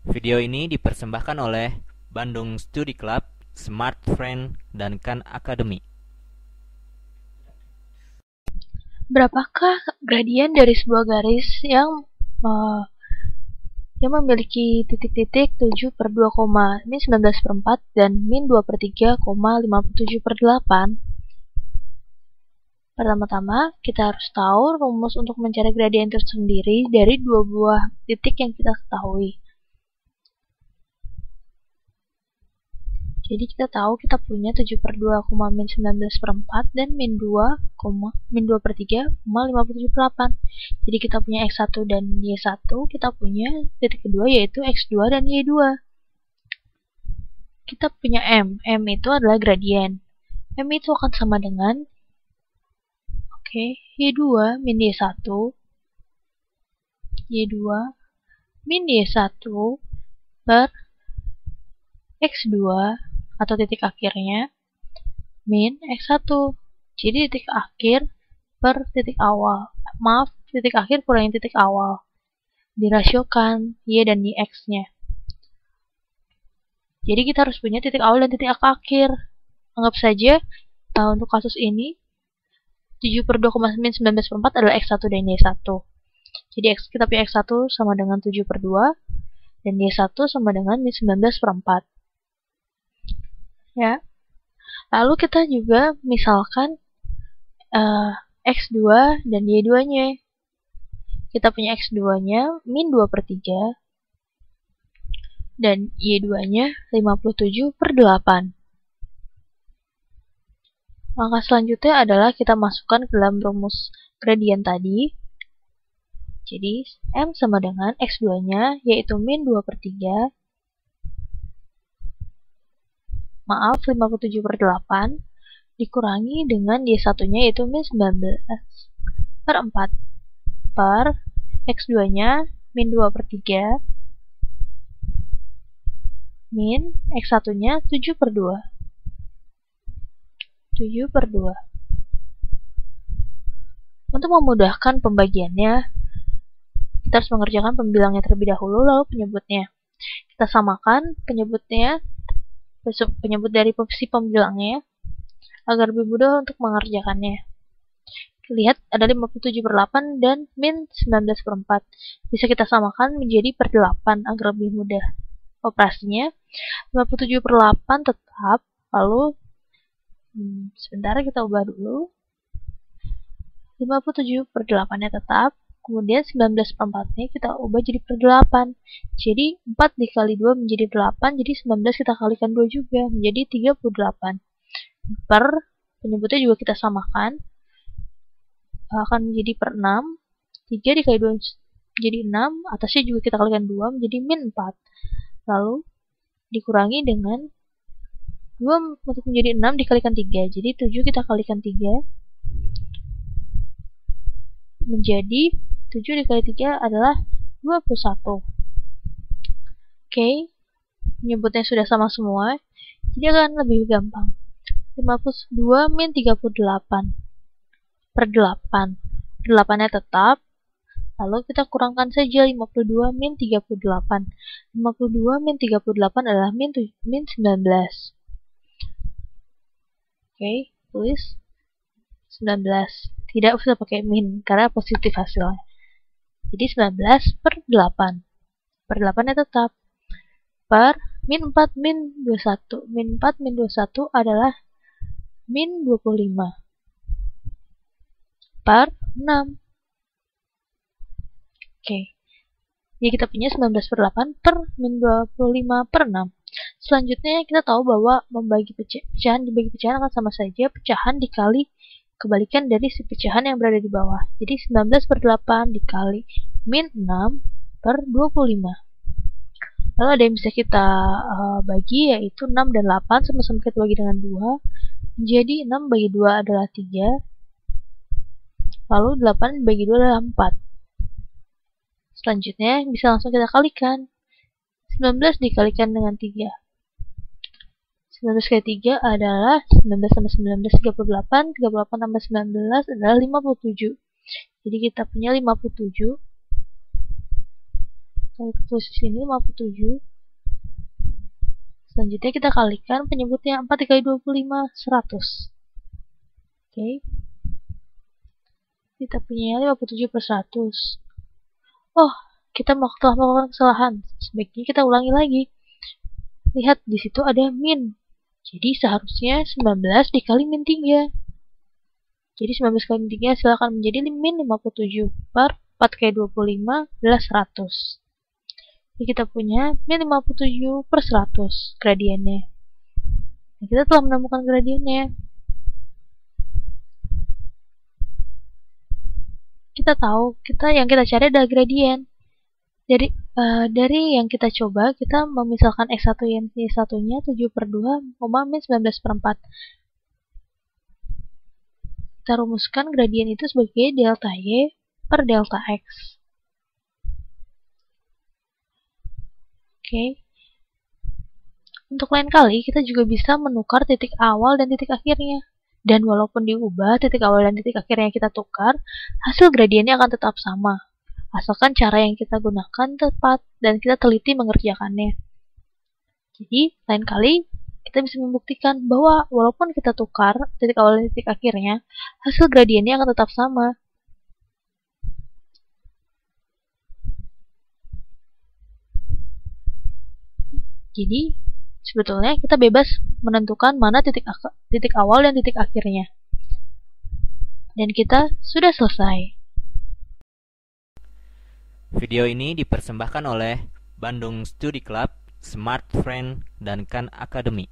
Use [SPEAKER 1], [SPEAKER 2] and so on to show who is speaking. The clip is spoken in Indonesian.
[SPEAKER 1] Video ini dipersembahkan oleh Bandung Study Club, Smart Friend, dan Khan Academy.
[SPEAKER 2] Berapakah gradien dari sebuah garis yang memiliki titik-titik 7 per 2, min 19 per 4 dan min 2 per 3, 57 per 8? Pertama-tama, kita harus tahu rumus untuk mencari gradien tersendiri dari dua buah titik yang kita ketahui. Jadi kita tahu kita punya 7 per 2, min 19 per 4 dan min 2, min 2 per 3, 57 per 8. Jadi kita punya X1 dan Y1, kita punya titik kedua yaitu X2 dan Y2. Kita punya M itu adalah gradien. M itu akan sama dengan Y2 min Y1, Y2 min Y1 per X2 atau titik akhirnya min X1. Jadi titik akhir per titik awal. Maaf, titik akhir kurangi titik awal. Dirasiokan Y dan X-nya. Jadi kita harus punya titik awal dan titik akhir. Anggap saja untuk kasus ini 7 per 2, min 19 per 4 adalah X1 dan Y1. Jadi kita punya X1 sama dengan 7 per 2 dan Y1 sama dengan min 19 per 4. Ya. Lalu kita juga misalkan X2 dan Y2-nya. Kita punya X2-nya min 2 per 3 dan Y2-nya 57 per 8. Langkah selanjutnya adalah kita masukkan ke dalam rumus gradien tadi. Jadi M sama dengan X2-nya yaitu min 2 per 3. Maaf, 57 per 8 dikurangi dengan Y1-nya yaitu min 19 per 4 per X2-nya min 2 per 3 min X1-nya 7 per 2. 7 per 2. Untuk memudahkan pembagiannya, kita harus mengerjakan pembilangnya terlebih dahulu, lalu penyebutnya. Kita samakan penyebutnya, penyebut dari si pembilangnya, agar lebih mudah untuk mengerjakannya. Lihat, ada 57 per 8 dan min 19 per 4. Bisa kita samakan menjadi per 8 agar lebih mudah operasinya. 57 per 8 tetap, lalu sebentar kita ubah dulu. 57 per 8-nya tetap, kemudian 19 per 4-nya kita ubah jadi per 8. Jadi 4 dikali 2 menjadi 8, jadi 19 kita kalikan 2 juga, menjadi 38. Per penyebutnya juga kita samakan, akan menjadi per 6. 3 dikali 2 jadi 6, atasnya juga kita kalikan 2 menjadi min 4. Lalu dikurangi dengan 2 untuk menjadi 6 dikalikan 3, jadi 7 kita kalikan 3 menjadi 7 dikali 3 adalah 21. Penyebutnya sudah sama semua, jadi akan lebih gampang. 52 min 38 per 8. 8-nya tetap, lalu kita kurangkan saja 52 min 38. 52 min 38 adalah min 19. Tulis 19. Tidak usah pakai min, karena positif hasilnya. Jadi 19 per 8. Per 8-nya tetap. Per min 4 min 21. Min 4 min 21 adalah min 25. Per 6. Jadi kita punya 19 per 8 per min 25 per 6. Selanjutnya kita tahu bahwa membagi pecahan dibagi pecahan akan sama saja pecahan dikali kebalikan dari si pecahan yang berada di bawah. Jadi 19 per 8 dikali min 6 per 25. Lalu ada yang bisa kita bagi, yaitu 6 dan 8 sama-sama kita bagi dengan 2. Jadi 6 bagi 2 adalah 3. Lalu 8 bagi 2 adalah 4. Selanjutnya bisa langsung kita kalikan. 19 dikalikan dengan 3. 19 kali 3 adalah 19 tambah 19, 38. 38 tambah 19 adalah 57. Jadi kita punya 57 Kita tulis di sini 57. Selanjutnya kita kalikan penyebutnya 4 dikali 25, 100. Oke. Kita punya 57 per 100. Oh, kita telah melakukan kesalahan. Sebaiknya kita ulangi lagi. Lihat, di situ ada min. Jadi seharusnya 19 dikali min 3. Jadi 19 kali min 3 silakan menjadi min 57 per 4 kali 25 adalah 100. Jadi kita punya min 57 per 100 gradiennya. Nah, kita telah menemukan gradiennya. Kita tahu yang kita cari adalah gradien. Dari yang kita coba, kita memisalkan X1 yang Y1-nya 7 per 2, min 19 per 4. Kita rumuskan gradien itu sebagai delta Y per delta X. Oke. Untuk lain kali, kita juga bisa menukar titik awal dan titik akhirnya. Dan walaupun diubah titik awal dan titik akhirnya kita tukar, hasil gradiennya akan tetap sama. Asalkan cara yang kita gunakan tepat dan kita teliti mengerjakannya. Jadi, lain kali kita bisa membuktikan bahwa walaupun kita tukar titik awal dan titik akhirnya, hasil gradiennya akan tetap sama. Jadi, sebetulnya kita bebas menentukan mana titik awal dan titik akhirnya. Dan kita sudah selesai.
[SPEAKER 1] Video ini dipersembahkan oleh Bandung Study Club, Smart Friend, dan Khan Academy.